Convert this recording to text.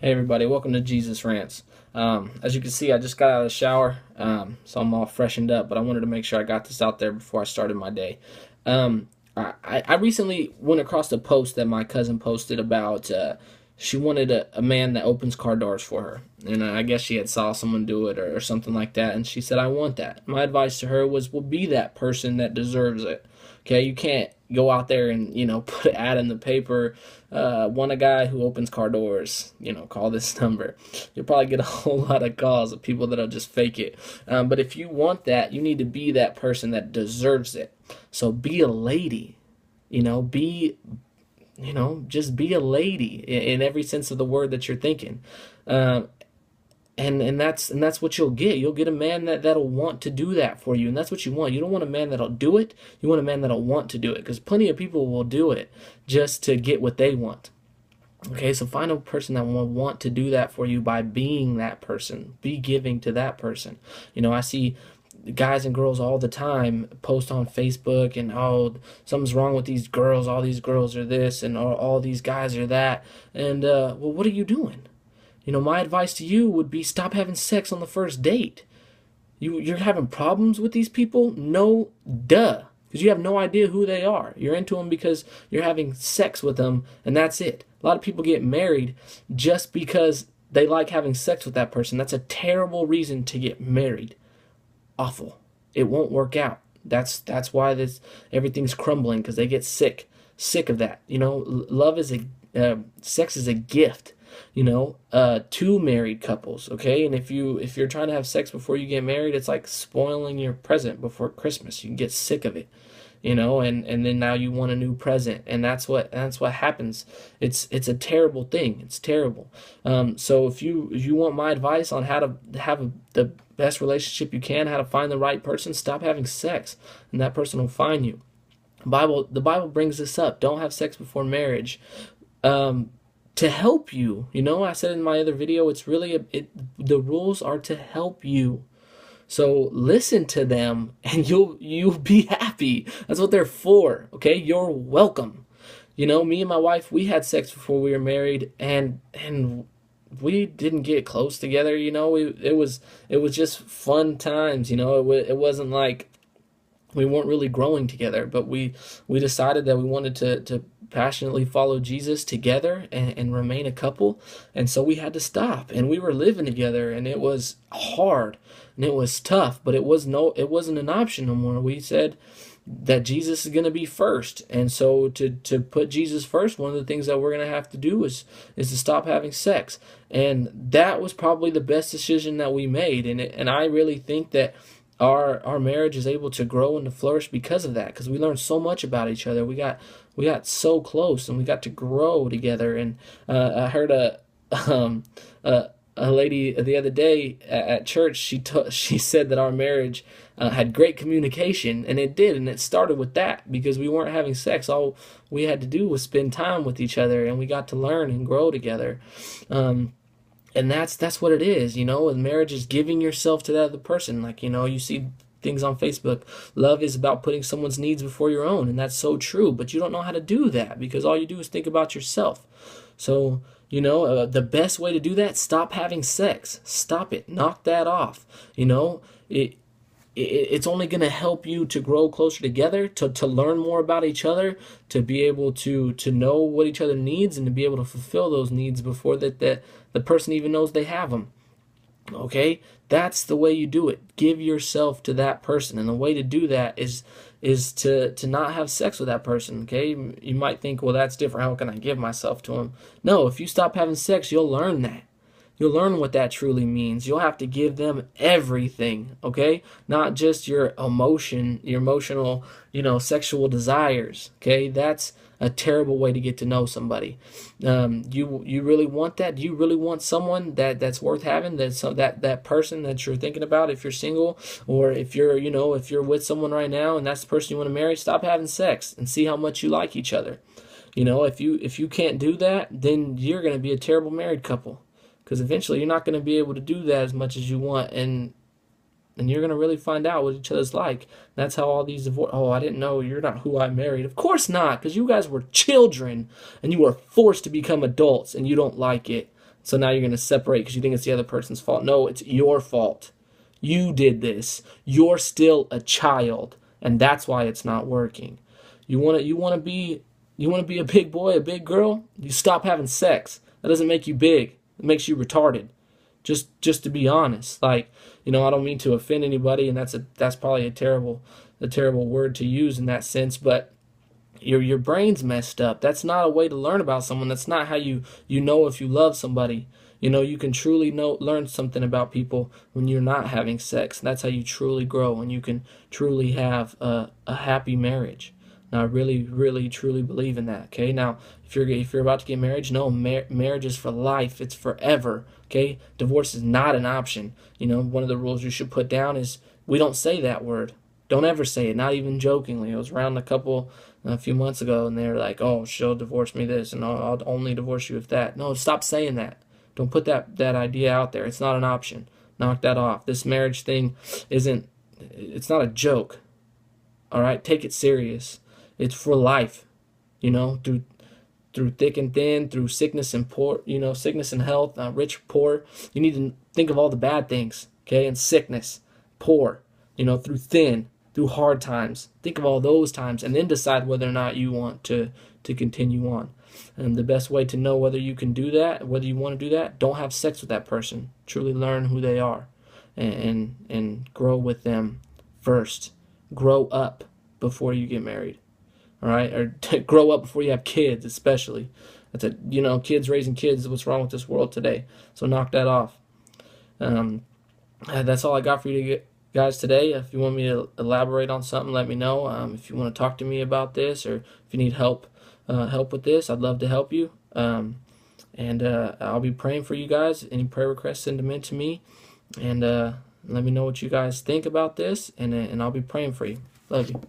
Hey everybody, welcome to Jesus Rants. As you can see, I just got out of the shower, so I'm all freshened up. But I wanted to make sure I got this out there before I started my day. Um, I recently went across a post that my cousin posted about. She wanted a man that opens car doors for her, and I guess she had saw someone do it or something like that, and she said, "I want that." My advice to her was, "Well, be that person that deserves it." Okay, you can't go out there and put an ad in the paper. Want a guy who opens car doors? Call this number. You'll probably get a whole lot of calls of people that'll just fake it. But if you want that, you need to be that person that deserves it. So be a lady. Be just be a lady in every sense of the word that you're thinking. Um, and that's what you'll get. You'll get a man that'll want to do that for you, and that's what you want. You don't want a man that'll do it. You want a man that'll want to do it, because plenty of people will do it just to get what they want. Okay, so find a person that will want to do that for you by being that person. Be giving to that person. I see guys and girls all the time post on Facebook and, oh, something's wrong with these girls. All these girls are this, and all these guys are that. And well, what are you doing? My advice to you would be stop having sex on the first date. You're having problems with these people? No, duh. Because you have no idea who they are. You're into them because you're having sex with them, and that's it. A lot of people get married just because they like having sex with that person. That's a terrible reason to get married. Awful. It won't work out. That's why everything's crumbling, because they get sick of that. Love is sex is a gift. To married couples, okay? And if you're trying to have sex before you get married, it's like spoiling your present before Christmas. You can get sick of it, and then now you want a new present, and that's what happens. It's a terrible thing. It's terrible. So if you want my advice on how to have the best relationship you can, how to find the right person, stop having sex, and that person will find you. The Bible brings this up. Don't have sex before marriage. To help you. I said in my other video, it's really the rules are to help you. So listen to them and you'll be happy. That's what they're for. Okay? You're welcome. Me and my wife, we had sex before we were married, and we didn't get close together. It was just fun times. It wasn't like we weren't really growing together, but we decided that we wanted to passionately follow Jesus together and remain a couple, and so we had to stop. And we were living together, and it was hard and it was tough, but it wasn't an option no more. We said that Jesus is going to be first, and so to put Jesus first, one of the things that we're going to have to do is to stop having sex. And that was probably the best decision that we made, and I really think that our marriage is able to grow and to flourish because of that, because we learned so much about each other. We got so close, and we got to grow together. And I heard um, a lady the other day at church. She said that our marriage had great communication, and it did, and it started with that, because we weren't having sex. All we had to do was spend time with each other, and we got to learn and grow together. And that's what it is. And marriage is giving yourself to that other person. Like, you see things on Facebook. Love is about putting someone's needs before your own, and that's so true. But you don't know how to do that, because all you do is think about yourself. So, the best way to do that, stop having sex. Stop it. Knock that off. It's only going to help you to grow closer together, to learn more about each other, to be able to know what each other needs, and to be able to fulfill those needs before the person even knows they have them. Okay, that's the way you do it. Give yourself to that person, and the way to do that is to not have sex with that person. Okay, you might think, well, that's different. How can I give myself to him? No, if you stop having sex, you'll learn that. You'll learn what that truly means. You'll have to give them everything, okay? Not just your emotional, sexual desires, okay? That's a terrible way to get to know somebody. You really want that? Do you really want someone that's worth having? That person that you're thinking about, if you're single, or if you're with someone right now and that's the person you want to marry, stop having sex and see how much you like each other. If you can't do that, then you're going to be a terrible married couple. Because eventually you're not going to be able to do that as much as you want, and you're going to really find out what each other's like. That's how all these divorce. Oh, I didn't know you're not who I married. Of course not, because you guys were children and you were forced to become adults, and you don't like it. So now you're going to separate because you think it's the other person's fault. No, it's your fault. You did this. You're still a child, and that's why it's not working. You want to be a big boy, a big girl? You stop having sex. That doesn't make you big. It makes you retarded. Just to be honest. Like, I don't mean to offend anybody, and that's probably a terrible word to use in that sense, but your brain's messed up. That's not a way to learn about someone. That's not how you know if you love somebody. You can truly learn something about people when you're not having sex. That's how you truly grow, and you can truly have a happy marriage. Now, I really, really, truly believe in that. Okay. Now, if you're about to get married, no, marriage is for life. It's forever. Okay. Divorce is not an option. One of the rules you should put down is we don't say that word. Don't ever say it, not even jokingly. I was around a few months ago, and they were like, "Oh, she'll divorce me this, and I'll only divorce you if that." No, stop saying that. Don't put that idea out there. It's not an option. Knock that off. This marriage thing it's not a joke. All right, take it serious. It's for life. Through thick and thin, through sickness and poor, sickness and health, rich, poor. You need to think of all the bad things, okay? And sickness, poor, through thin, through hard times. Think of all those times, and then decide whether or not you want to continue on. And the best way to know whether you can do that, whether you want to do that, don't have sex with that person. Truly learn who they are, and grow with them first. Grow up before you get married. All right, or grow up before you have kids, especially. Kids raising kids is what's wrong with this world today. So knock that off. That's all I got for you guys today. If you want me to elaborate on something, let me know. If you want to talk to me about this, or if you need help with this, I'd love to help you. And I'll be praying for you guys. Any prayer requests, send them in to me, and let me know what you guys think about this, and I'll be praying for you. Love you.